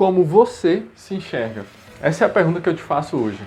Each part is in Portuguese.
como você se enxerga? Essa é a pergunta que eu te faço hoje.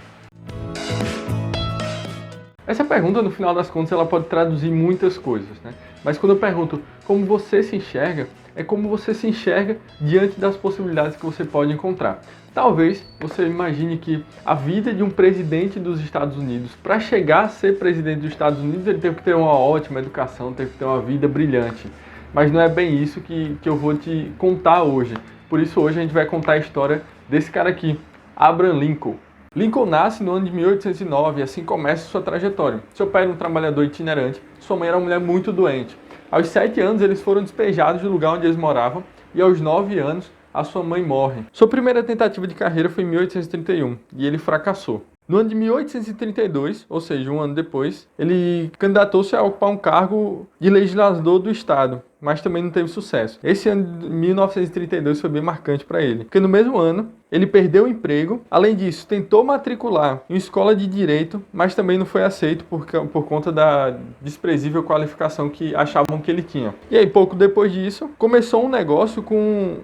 Essa pergunta, no final das contas, ela pode traduzir muitas coisas, né? Mas quando eu pergunto como você se enxerga, é como você se enxerga diante das possibilidades que você pode encontrar. Talvez você imagine que a vida de um presidente dos Estados Unidos, para chegar a ser presidente dos Estados Unidos, ele teve que ter uma ótima educação, teve que ter uma vida brilhante. Mas não é bem isso que eu vou te contar hoje. Por isso hoje a gente vai contar a história desse cara aqui, Abraham Lincoln. Lincoln nasce no ano de 1809 e assim começa sua trajetória. Seu pai era um trabalhador itinerante, sua mãe era uma mulher muito doente. Aos 7 anos eles foram despejados do lugar onde eles moravam e aos 9 anos a sua mãe morre. Sua primeira tentativa de carreira foi em 1831 e ele fracassou. No ano de 1832, ou seja, um ano depois, ele candidatou-se a ocupar um cargo de legislador do estado, mas também não teve sucesso. Esse ano de 1932 foi bem marcante para ele, porque no mesmo ano ele perdeu o emprego. Além disso, tentou matricular em uma escola de direito, mas também não foi aceito por conta da desprezível qualificação que achavam que ele tinha. E aí, pouco depois disso, começou um negócio com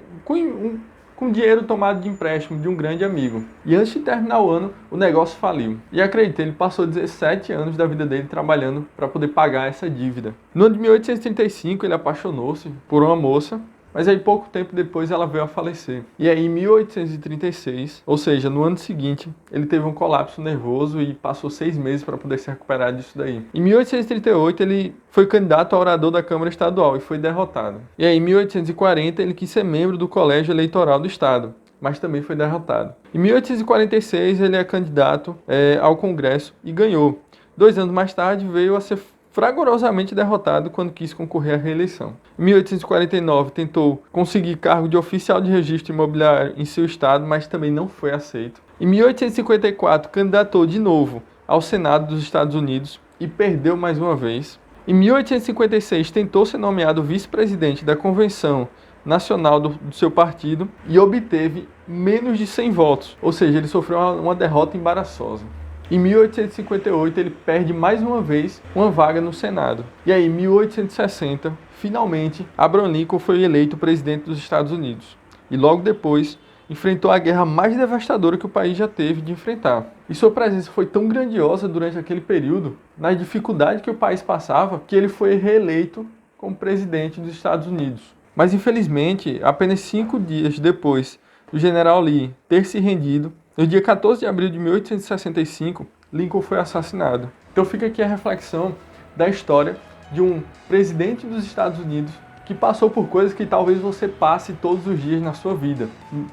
dinheiro tomado de empréstimo de um grande amigo. E antes de terminar o ano, o negócio faliu. E acredite, ele passou 17 anos da vida dele trabalhando para poder pagar essa dívida. No ano de 1835, ele apaixonou-se por uma moça, mas aí pouco tempo depois ela veio a falecer. E aí em 1836, ou seja, no ano seguinte, ele teve um colapso nervoso e passou 6 meses para poder se recuperar disso daí. Em 1838 ele foi candidato a orador da Câmara Estadual e foi derrotado. E aí em 1840 ele quis ser membro do Colégio Eleitoral do Estado, mas também foi derrotado. Em 1846 ele é candidato ao Congresso e ganhou. 2 anos mais tarde veio a ser fragorosamente derrotado quando quis concorrer à reeleição. Em 1849 tentou conseguir cargo de oficial de registro imobiliário em seu estado, mas também não foi aceito. Em 1854 candidatou de novo ao Senado dos Estados Unidos e perdeu mais uma vez. Em 1856 tentou ser nomeado vice-presidente da Convenção Nacional do seu partido e obteve menos de 100 votos, ou seja, ele sofreu uma derrota embaraçosa. Em 1858, ele perde mais uma vez uma vaga no Senado. E aí, em 1860, finalmente, Abraham Lincoln foi eleito presidente dos Estados Unidos. E logo depois, enfrentou a guerra mais devastadora que o país já teve de enfrentar. E sua presença foi tão grandiosa durante aquele período, na dificuldade que o país passava, que ele foi reeleito como presidente dos Estados Unidos. Mas, infelizmente, apenas 5 dias depois do general Lee ter se rendido, no dia 14 de abril de 1865, Lincoln foi assassinado. Então fica aqui a reflexão da história de um presidente dos Estados Unidos que passou por coisas que talvez você passe todos os dias na sua vida.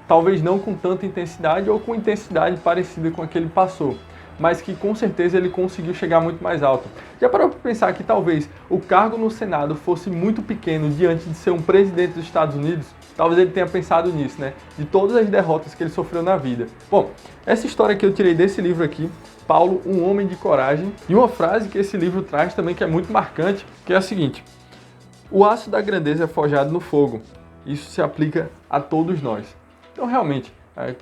Talvez não com tanta intensidade ou com intensidade parecida com a que ele passou, mas que com certeza ele conseguiu chegar muito mais alto. Já parou para pensar que talvez o cargo no Senado fosse muito pequeno diante de ser um presidente dos Estados Unidos? Talvez ele tenha pensado nisso, né? De todas as derrotas que ele sofreu na vida. Bom, essa história que eu tirei desse livro aqui, Paulo, um homem de coragem, e uma frase que esse livro traz também que é muito marcante, que é a seguinte: o aço da grandeza é forjado no fogo. Isso se aplica a todos nós. Então, realmente,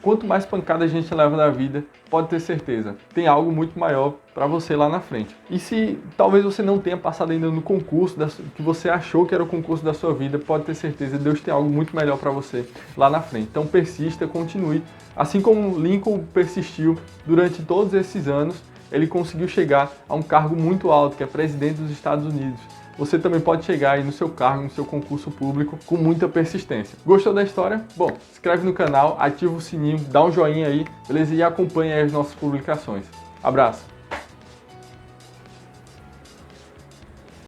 quanto mais pancada a gente leva na vida, pode ter certeza, tem algo muito maior para você lá na frente. E se talvez você não tenha passado ainda no concurso que você achou que era o concurso da sua vida, pode ter certeza, Deus tem algo muito melhor para você lá na frente. Então persista, continue. Assim como Lincoln persistiu durante todos esses anos, ele conseguiu chegar a um cargo muito alto, que é presidente dos Estados Unidos. Você também pode chegar aí no seu cargo, no seu concurso público, com muita persistência. Gostou da história? Bom, se inscreve no canal, ativa o sininho, dá um joinha aí, beleza? E acompanha aí as nossas publicações. Abraço!